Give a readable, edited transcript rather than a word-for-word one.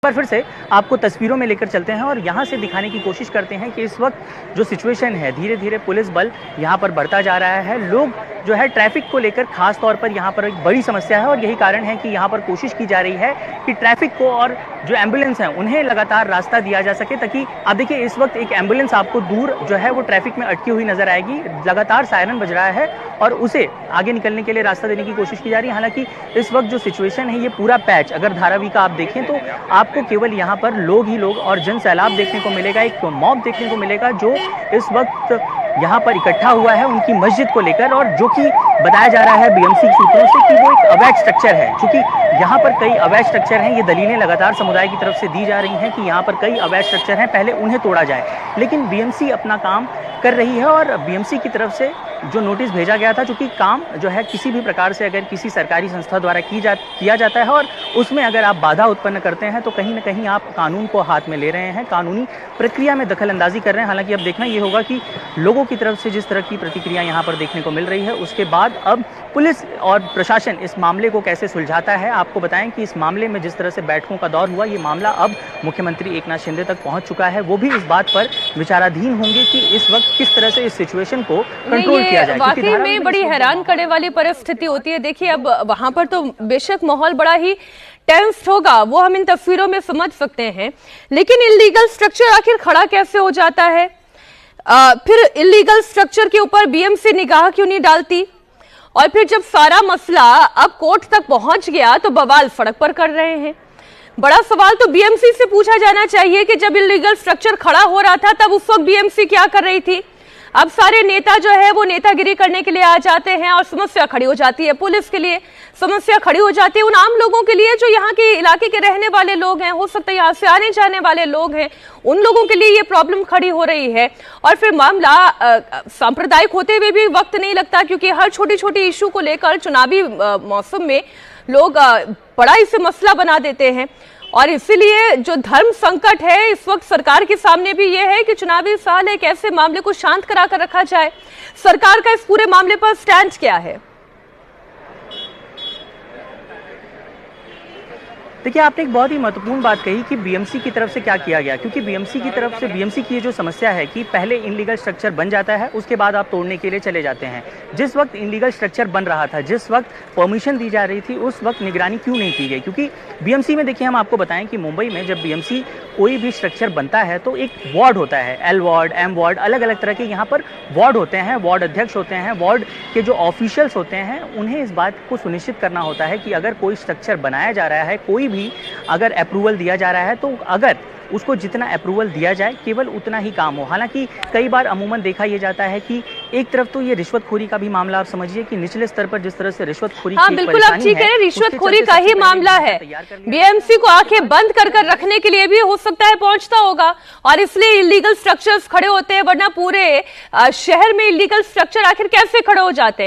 बार फिर से आपको तस्वीरों में लेकर चलते हैं और यहाँ से दिखाने की कोशिश करते हैं कि इस वक्त जो सिचुएशन है, धीरे धीरे पुलिस बल यहाँ पर बढ़ता जा रहा है। लोग जो है ट्रैफिक को लेकर खास तौर पर यहाँ पर एक बड़ी समस्या है और यही कारण है कि यहाँ पर कोशिश की जा रही है कि ट्रैफिक को और जो एम्बुलेंस हैं उन्हें लगातार रास्ता दिया जा सके, ताकि आप देखिए इस वक्त एक एम्बुलेंस आपको दूर जो है वो ट्रैफिक में अटकी हुई नजर आएगी। लगातार सायरन बज रहा है और उसे आगे निकलने के लिए रास्ता देने की कोशिश की जा रही है। हालांकि इस वक्त जो सिचुएशन है, ये पूरा पैच अगर धारावी का आप देखें तो आपको केवल यहाँ पर लोग ही लोग और जन सैलाब देखने को मिलेगा, एक मॉब देखने को मिलेगा जो इस वक्त यहाँ पर इकट्ठा हुआ है उनकी मस्जिद को लेकर, और जो कि बताया जा रहा है बीएमसी सूत्रों से कि वो एक अवैध स्ट्रक्चर है। क्योंकि यहाँ पर कई अवैध स्ट्रक्चर हैं, ये दलीलें लगातार समुदाय की तरफ से दी जा रही हैं कि यहाँ पर कई अवैध स्ट्रक्चर हैं, पहले उन्हें तोड़ा जाए। लेकिन बीएमसी अपना काम कर रही है और बीएमसी की तरफ से जो नोटिस भेजा गया था, चूंकि काम जो है किसी भी प्रकार से अगर किसी सरकारी संस्था द्वारा किया जाता है और उसमें अगर आप बाधा उत्पन्न करते हैं तो कहीं ना कहीं आप कानून को हाथ में ले रहे हैं, कानूनी प्रक्रिया में दखल अंदाजी कर रहे हैं। हालांकि अब देखना ये होगा कि लोगों की तरफ से जिस तरह की प्रतिक्रिया यहाँ पर देखने को मिल रही है, उसके बाद अब पुलिस और प्रशासन इस मामले को कैसे सुलझाता है। आपको बताएं कि इस मामले में जिस तरह से बैठकों का दौर हुआ, ये मामला अब मुख्यमंत्री एकनाथ शिंदे तक पहुंच चुका है। वो भी इस बात पर विचाराधीन होंगे कि इस वक्त किस तरह से इस सिचुएशन को कंट्रोल किया जाए। वाकई में बड़ी हैरान करने वाली परिस्थिति होती है। देखिए अब वहां पर तो बेशक माहौल बड़ा ही टेंस होगा, वो हम इन तस्वीरों में समझ सकते हैं, लेकिन इलीगल स्ट्रक्चर आखिर खड़ा कैसे हो जाता है? फिर इलीगल स्ट्रक्चर के ऊपर बीएमसी निगाह क्यों नहीं डालती? और फिर जब सारा मसला अब कोर्ट तक पहुंच गया तो बवाल सड़क पर कर रहे हैं। बड़ा सवाल तो बीएमसी से पूछा जाना चाहिए कि जब इलीगल स्ट्रक्चर खड़ा हो रहा था तब उस वक्त बीएमसी क्या कर रही थी? अब सारे नेता जो है वो नेतागिरी करने के लिए आ जाते हैं और समस्या खड़ी हो जाती है पुलिस के लिए, समस्या खड़ी हो जाती है उन आम लोगों के लिए जो यहाँ के इलाके के रहने वाले लोग हैं, हो सकता है यहाँ से आने जाने वाले लोग हैं, उन लोगों के लिए ये प्रॉब्लम खड़ी हो रही है। और फिर मामला सांप्रदायिक होते हुए भी वक्त नहीं लगता, क्योंकि हर छोटी छोटी इशू को लेकर चुनावी मौसम में लोग बड़ा इसे मसला बना देते हैं। और इसीलिए जो धर्म संकट है इस वक्त सरकार के सामने भी यह है कि चुनावी साल है, कैसे मामले को शांत कराकर रखा जाए। सरकार का इस पूरे मामले पर स्टैंड क्या है? देखिए, आपने एक बहुत ही महत्वपूर्ण बात कही कि बीएमसी की तरफ से क्या किया गया, क्योंकि बीएमसी की तरफ से बीएमसी की ये जो समस्या है कि पहले इनलीगल स्ट्रक्चर बन जाता है, उसके बाद आप तोड़ने के लिए चले जाते हैं। जिस वक्त इनलीगल स्ट्रक्चर बन रहा था, जिस वक्त परमिशन दी जा रही थी, उस वक्त निगरानी क्यों नहीं की गई? क्योंकि बीएमसी में देखिए, हम आपको बताएं कि मुंबई में जब बीएमसी कोई भी स्ट्रक्चर बनता है तो एक वार्ड होता है, एल वार्ड, एम वार्ड, अलग अलग तरह के यहाँ पर वार्ड होते हैं, वार्ड अध्यक्ष होते हैं, वार्ड के जो ऑफिशियल्स होते हैं, उन्हें इस बात को सुनिश्चित करना होता है कि अगर कोई स्ट्रक्चर बनाया जा रहा है, कोई भी अगर अप्रूवल दिया जा रहा है, तो अगर उसको जितना अप्रूवल दिया जाए केवल उतना ही काम हो। हालांकि कई बार अमूमन देखा यह जाता है कि एक तरफ तो ये रिश्वतखोरी का भी मामला, आप समझिए कि निचले स्तर पर जिस तरह से रिश्वतखोरी की बिल्कुल आप ठीक है, रिश्वतखोरी का ही मामला है। बीएमसी को आंखें बंद कर रखने के लिए भी हो सकता है पहुंचता होगा और इसलिए इलीगल स्ट्रक्चर्स खड़े होते हैं, वरना पूरे शहर में इलीगल स्ट्रक्चर आखिर कैसे खड़े हो जाते हैं?